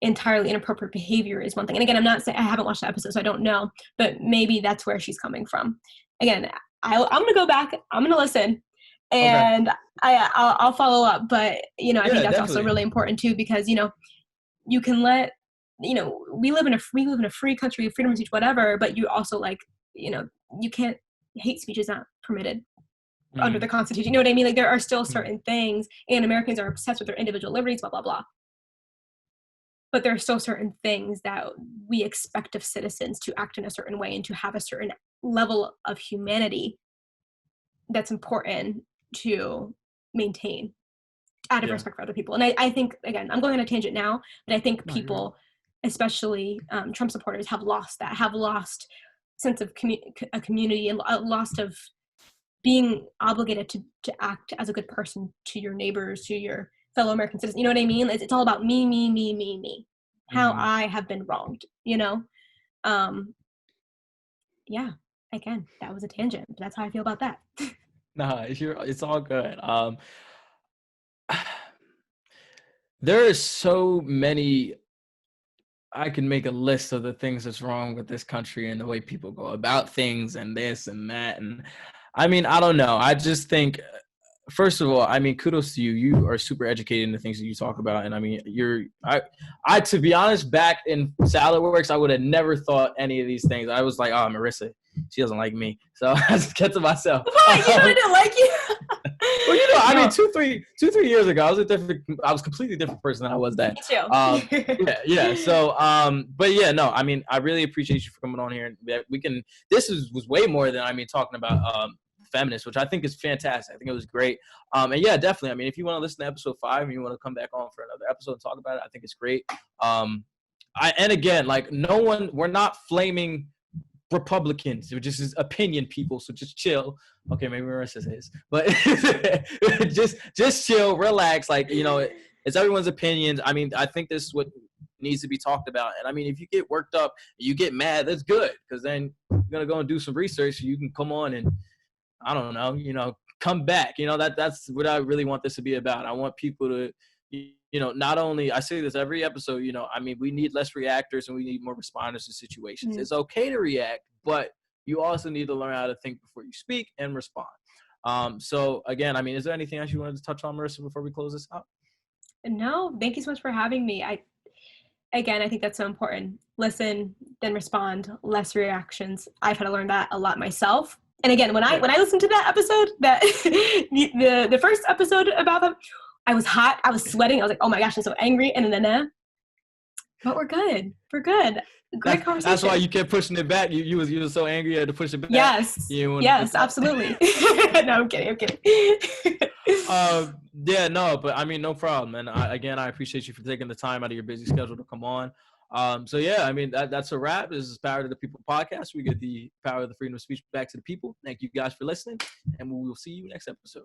entirely inappropriate behavior is one thing. And again, I'm not saying, I haven't watched the episode, so I don't know, but maybe that's where she's coming from. Again, I'm going to go back, I'm going to listen, and okay. I'll follow up. But, I think that's definitely also really important too, because, you can let, we live in a free country, freedom of speech, whatever, but you also you can't, hate speech is not permitted under the Constitution. You know what I mean? Like, there are still certain things, and Americans are obsessed with their individual liberties, blah, blah, blah. But there are still certain things that we expect of citizens to act in a certain way and to have a certain level of humanity that's important to maintain out of respect for other people. And I think, again, I'm going on a tangent now, but I think people, especially Trump supporters, have lost sense of a community, and lost of being obligated to act as a good person to your neighbors, to your fellow American citizens. You know what I mean? It's all about me, how I have been wronged, yeah, again, that was a tangent, but that's how I feel about that. Nah, it's all good. There is so many, I can make a list of the things that's wrong with this country and the way people go about things and this and that. And I mean, I don't know. I just think First of all, I mean, kudos to you. You are super educated in the things that you talk about, and I mean, I to be honest, back in Salad Works, I would have never thought any of these things. I was like, oh, Marissa, she doesn't like me, so I just kept to myself. What? You know I didn't like you? Well, you know, I No. mean, 2-3 years ago, I was a completely different person than I was then. Me too. Yeah. So, but yeah, no, I mean, I really appreciate you for coming on here, and that we can. Was way more than talking about feminists, which I think is fantastic. I think it was great. And yeah, definitely. I mean, if you want to listen to episode 5 and you want to come back on for another episode and talk about it, I think it's great. And again, like we're not flaming Republicans, which is opinion people, so just chill. Okay, maybe Marissa says, but just chill, relax. Like, it's everyone's opinions. I mean, I think this is what needs to be talked about. And I mean, if you get worked up, you get mad, that's good, because then you're gonna go and do some research. So you can come on and I don't know, come back. That's what I really want this to be about. I want people to, not only, I say this every episode, I mean, we need less reactors and we need more responders to situations. Mm. It's okay to react, but you also need to learn how to think before you speak and respond. So again, I mean, is there anything else you wanted to touch on, Marissa, before we close this out? No, thank you so much for having me. I think that's so important. Listen, then respond, less reactions. I've had to learn that a lot myself. And again, when I listened to that episode, that the first episode about them, I was hot, I was sweating, I was like, oh my gosh, I'm so angry, and then but we're good. We're good. Great conversation. That's why you kept pushing it back. You was so angry you had to push it back. Yes. Yes, absolutely. No, I'm kidding. Yeah, no, but I mean, no problem. And I appreciate you for taking the time out of your busy schedule to come on. So yeah, I mean, that's a wrap. This is Power to the People podcast. We get the power of the freedom of speech back to the people. Thank you guys for listening, and we will see you next episode.